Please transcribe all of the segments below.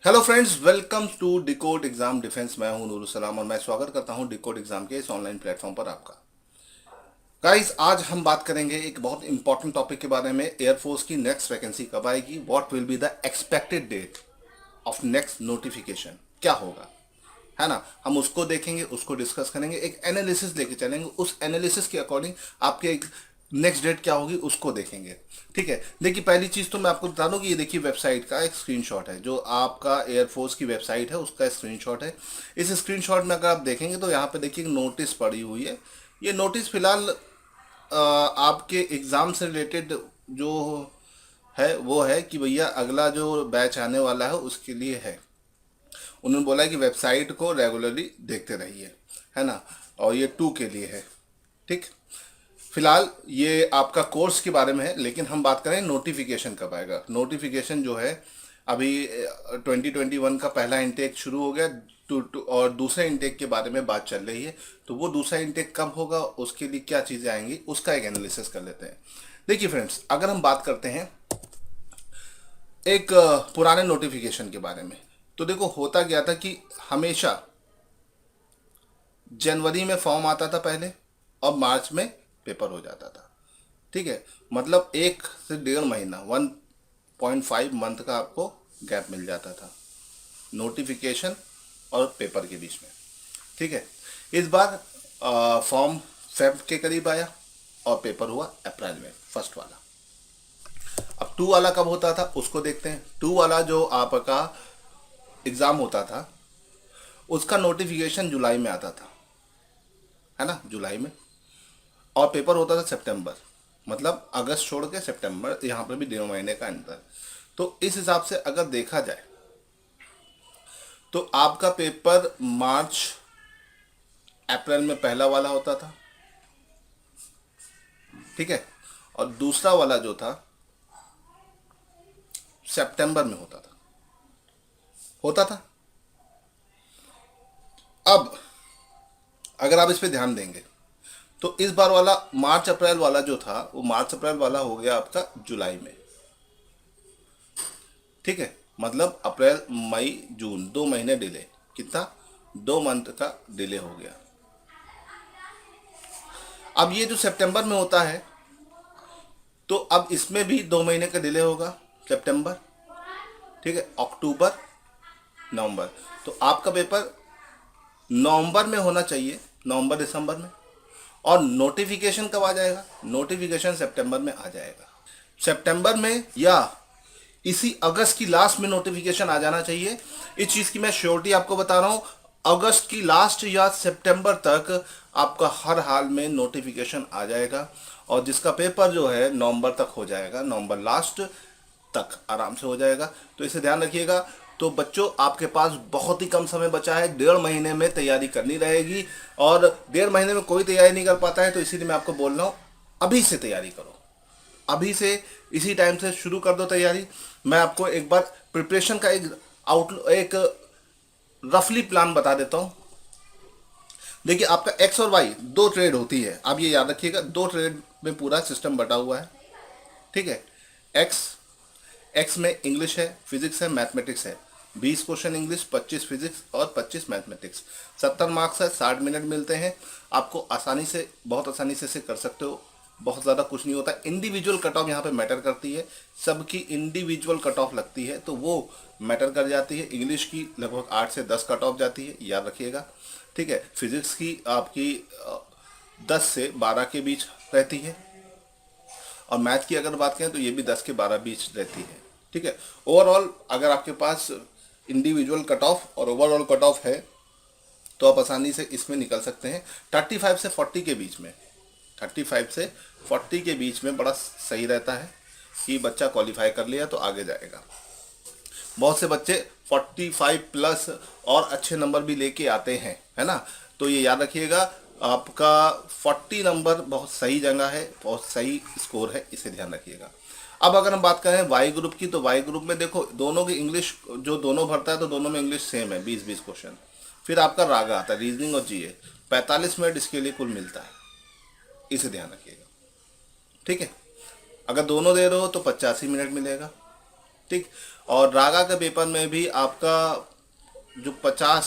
Hello friends, welcome to decode exam defence. मैं हूं नूरुल सलाम और मैं स्वागत करता हूं डिकोड एग्जाम के इस ऑनलाइन प्लेटफॉर्म पर आपका। गाइस, आज हम बात करेंगे एक बहुत इंपॉर्टेंट टॉपिक के बारे में। एयरफोर्स की नेक्स्ट वैकेंसी कब आएगी, what will be the expected date of next notification, क्या होगा, है ना। हम उसको देखेंगे, उसको डिस्कस करेंगे, एक एनालिसिस लेके चलेंगे। उस एनालिसिस के अकॉर्डिंग आपके एक नेक्स्ट डेट क्या होगी उसको देखेंगे। ठीक है, देखिए पहली चीज़ तो मैं आपको बता दूं कि ये देखिए वेबसाइट का एक स्क्रीनशॉट है, जो आपका एयरफोर्स की वेबसाइट है उसका स्क्रीनशॉट है। इस स्क्रीनशॉट में अगर आप देखेंगे तो यहाँ पे देखिए नोटिस पड़ी हुई है। ये नोटिस फिलहाल आपके एग्ज़ाम से रिलेटेड जो है वो है कि भैया अगला जो बैच आने वाला है उसके लिए है। उन्होंने बोला है कि वेबसाइट को रेगुलरली देखते रहिए, है ना। और ये 2 के लिए है। ठीक, फिलहाल ये आपका कोर्स के बारे में है, लेकिन हम बात करें नोटिफिकेशन कब आएगा। नोटिफिकेशन जो है अभी 2021 का पहला इंटेक शुरू हो गया और दूसरे इंटेक के बारे में बात चल रही है। तो वो दूसरा इंटेक कब होगा, उसके लिए क्या चीज़ें आएंगी, उसका एक एनालिसिस कर लेते हैं। देखिए फ्रेंड्स, अगर हम बात करते हैं एक पुराने नोटिफिकेशन के बारे में, तो देखो होता क्या था कि हमेशा जनवरी में फॉर्म आता था पहले और मार्च में पेपर हो जाता था। ठीक है, मतलब 1 से 1.5 महीना, 1.5 मंथ का आपको गैप मिल जाता था नोटिफिकेशन और पेपर के बीच में। ठीक है, इस बार फॉर्म फेब के करीब आया और पेपर हुआ अप्रैल में, फर्स्ट वाला। अब 2 वाला कब होता था उसको देखते हैं। 2 वाला जो आपका एग्ज़ाम होता था उसका नोटिफिकेशन जुलाई में आता था, है ना, जुलाई में। और पेपर होता था सितंबर, मतलब अगस्त छोड़ के सितंबर, यहाँ पर भी 1.5 महीने का अंतर। तो इस हिसाब से अगर देखा जाए तो आपका पेपर मार्च अप्रैल में पहला वाला होता था। ठीक है, और दूसरा वाला जो था सितंबर में होता था। अब अगर आप इस पे ध्यान देंगे तो इस बार वाला मार्च अप्रैल वाला जो था वो मार्च अप्रैल वाला हो गया आपका जुलाई में। ठीक है, मतलब अप्रैल मई जून 2 महीने डिले, कितना, 2 मंथ का डिले हो गया। अब ये जो सितंबर में होता है तो अब इसमें भी 2 महीने का डिले होगा, सितंबर, ठीक है, अक्टूबर, नवंबर। तो आपका पेपर नवंबर में होना चाहिए, नवंबर दिसंबर में। और नोटिफिकेशन कब आ जाएगा, नोटिफिकेशन सितंबर में आ जाएगा। सितंबर में या इसी अगस्त की लास्ट में नोटिफिकेशन आ जाना चाहिए। इस चीज़ की मैं श्योरिटी आपको बता रहा हूँ, अगस्त की लास्ट या सितंबर तक आपका हर हाल में नोटिफिकेशन आ जाएगा। और जिसका पेपर जो है नवंबर तक हो जाएगा, नवंबर लास्ट तक आराम से हो जाएगा। तो इसे ध्यान रखिएगा। तो बच्चों, आपके पास बहुत ही कम समय बचा है, 1.5 महीने में तैयारी करनी रहेगी। और 1.5 महीने में कोई तैयारी नहीं कर पाता है, तो इसीलिए मैं आपको बोल रहा हूँ अभी से तैयारी करो, अभी से इसी टाइम से शुरू कर दो तैयारी। मैं आपको एक बार प्रिपरेशन का एक रफली प्लान बता देता हूँ। देखिए, आपका एक्स और वाई 2 ट्रेड होती है, आप ये याद रखिएगा, 2 ट्रेड में पूरा सिस्टम बटा हुआ है। ठीक है, एक्स एक्स में इंग्लिश है, फिजिक्स है, मैथमेटिक्स है। 20 क्वेश्चन इंग्लिश, 25 फिजिक्स और 25 मैथमेटिक्स। 70 मार्क्स है, 60 मिनट मिलते हैं। आपको आसानी से, बहुत आसानी से इसे कर सकते हो। बहुत ज़्यादा कुछ नहीं होता। इंडिविजुअल कट ऑफ यहाँ पे मैटर करती है, सबकी इंडिविजुअल कट ऑफ लगती है, तो वो मैटर कर जाती है। इंग्लिश की लगभग 8 से 10 कट ऑफ जाती है, याद रखिएगा। ठीक है, फिजिक्स की आपकी 10 से 12 के बीच रहती है। और मैथ की अगर बात करें तो ये भी 10 के 12 बीच रहती है। ठीक है, ओवरऑल अगर आपके पास इंडिविजुअल कट ऑफ और ओवरऑल कट ऑफ है तो आप आसानी से इसमें निकल सकते हैं। 35 से 40 के बीच में, 35 से 40 के बीच में बड़ा सही रहता है कि बच्चा क्वालिफाई कर लिया तो आगे जाएगा। बहुत से बच्चे 45 प्लस और अच्छे नंबर भी लेके आते हैं, है ना। तो ये याद रखिएगा, आपका 40 नंबर बहुत सही जगह है, बहुत सही स्कोर है, इसे ध्यान रखिएगा। अब अगर हम बात करें वाई ग्रुप की, तो वाई ग्रुप में देखो दोनों की इंग्लिश, जो दोनों भरता है तो दोनों में इंग्लिश सेम है, 20-20 क्वेश्चन। फिर आपका रागा आता है, रीजनिंग और जीए, 45 मिनट इसके लिए कुल मिलता है, इसे ध्यान रखिएगा। ठीक है, अगर दोनों दे रहे हो तो 85 मिनट मिलेगा। ठीक। और रागा के पेपर में भी आपका जो 50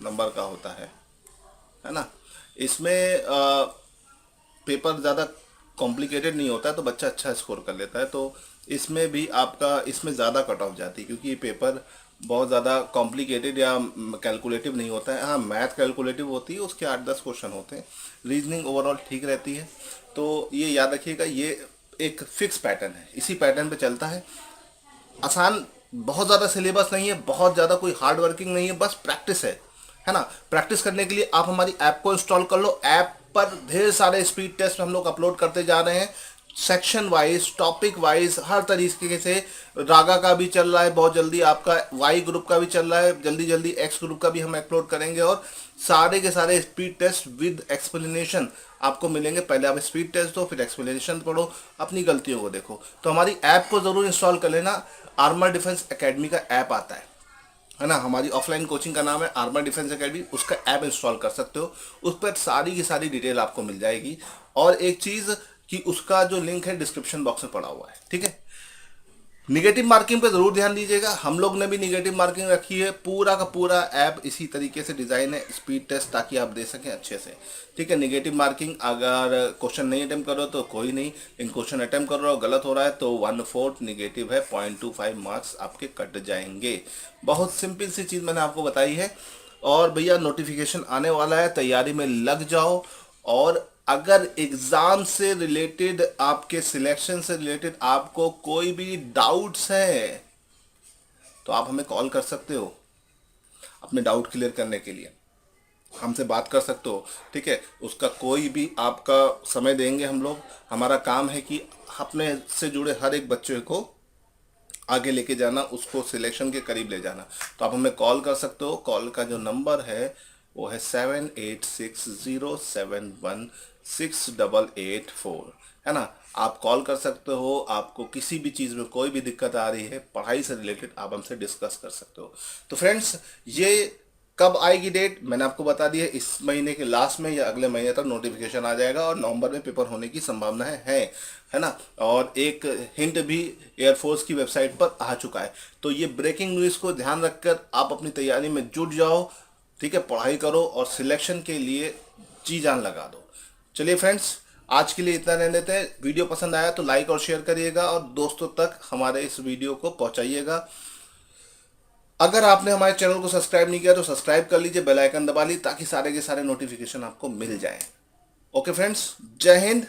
नंबर का होता है ना, इसमें पेपर ज़्यादा कॉम्प्लिकेटेड नहीं होता है तो बच्चा अच्छा स्कोर कर लेता है। तो इसमें भी आपका इसमें ज़्यादा कट ऑफ जाती है क्योंकि ये पेपर बहुत ज़्यादा कॉम्प्लिकेटेड या कैलकुलेटिव नहीं होता है। हाँ, मैथ कैलकुलेटिव होती है, उसके 8-10 क्वेश्चन होते हैं। रीजनिंग ओवरऑल ठीक रहती है। तो ये याद रखिएगा, ये एक फिक्स पैटर्न है, इसी पैटर्न पे चलता है। आसान, बहुत ज़्यादा सिलेबस नहीं है, बहुत ज़्यादा कोई हार्ड वर्किंग नहीं है, बस प्रैक्टिस है ना। प्रैक्टिस करने के लिए आप हमारी ऐप को इंस्टॉल कर लो। ऐप पर ढेर सारे स्पीड टेस्ट हम लोग अपलोड करते जा रहे हैं, सेक्शन वाइज, टॉपिक वाइज, हर तरीके से। रागा का भी चल रहा है, बहुत जल्दी आपका वाई ग्रुप का भी चल रहा है, जल्दी जल्दी एक्स ग्रुप का भी हम अपलोड करेंगे। और सारे के सारे स्पीड टेस्ट विद एक्सप्लेनेशन आपको मिलेंगे। पहले आप स्पीड टेस्ट दो, फिर एक्सप्लेनेशन पढ़ो, अपनी गलतियों को देखो। तो हमारी ऐप को ज़रूर इंस्टॉल कर लेना। आर्मर डिफेंस एकेडमी का ऐप आता है ना, हमारी ऑफलाइन कोचिंग का नाम है आर्मर डिफेंस एकेडमी, उसका ऐप इंस्टॉल कर सकते हो। उस पर सारी की सारी डिटेल आपको मिल जाएगी। और एक चीज़ कि उसका जो लिंक है डिस्क्रिप्शन बॉक्स में पड़ा हुआ है, ठीक है। निगेटिव मार्किंग पे ज़रूर ध्यान दीजिएगा, हम लोग ने भी निगेटिव मार्किंग रखी है। पूरा का पूरा ऐप इसी तरीके से डिज़ाइन है, स्पीड टेस्ट, ताकि आप दे सकें अच्छे से, ठीक है। निगेटिव मार्किंग, अगर क्वेश्चन नहीं अटेम्प्ट करो तो कोई नहीं, इन क्वेश्चन अटेम्प्ट कर रहे हो गलत हो रहा है तो 1/4 निगेटिव है, 0.25 मार्क्स आपके कट जाएंगे। बहुत सिंपल सी चीज़ मैंने आपको बताई है। और भैया नोटिफिकेशन आने वाला है, तैयारी में लग जाओ। और अगर एग्जाम से रिलेटेड, आपके सिलेक्शन से रिलेटेड आपको कोई भी डाउट्स है तो आप हमें कॉल कर सकते हो अपने डाउट क्लियर करने के लिए, हमसे बात कर सकते हो, ठीक है। उसका कोई भी आपका समय देंगे हम लोग। हमारा काम है कि अपने से जुड़े हर एक बच्चे को आगे लेके जाना, उसको सिलेक्शन के करीब ले जाना। तो आप हमें कॉल कर सकते हो। कॉल का जो नंबर है वो है 7860716884, है ना। आप कॉल कर सकते हो। आपको किसी भी चीज़ में कोई भी दिक्कत आ रही है पढ़ाई से रिलेटेड, आप हमसे डिस्कस कर सकते हो। तो फ्रेंड्स, ये कब आएगी डेट मैंने आपको बता दी है, इस महीने के लास्ट में या अगले महीने तक नोटिफिकेशन आ जाएगा और नवंबर में पेपर होने की संभावनाएं है ना। और एक हिंट भी एयरफोर्स की वेबसाइट पर आ चुका है। तो ये ब्रेकिंग न्यूज़ को ध्यान रखकर आप अपनी तैयारी में जुट जाओ, ठीक है। पढ़ाई करो और सिलेक्शन के लिए जी जान लगा दो। चलिए फ्रेंड्स, आज के लिए इतना रहने देते हैं। वीडियो पसंद आया तो लाइक और शेयर करिएगा और दोस्तों तक हमारे इस वीडियो को पहुंचाइएगा। अगर आपने हमारे चैनल को सब्सक्राइब नहीं किया तो सब्सक्राइब कर लीजिए, बेल आइकन दबा लीजिए ताकि सारे के सारे नोटिफिकेशन आपको मिल जाएं। ओके फ्रेंड्स, जय हिंद,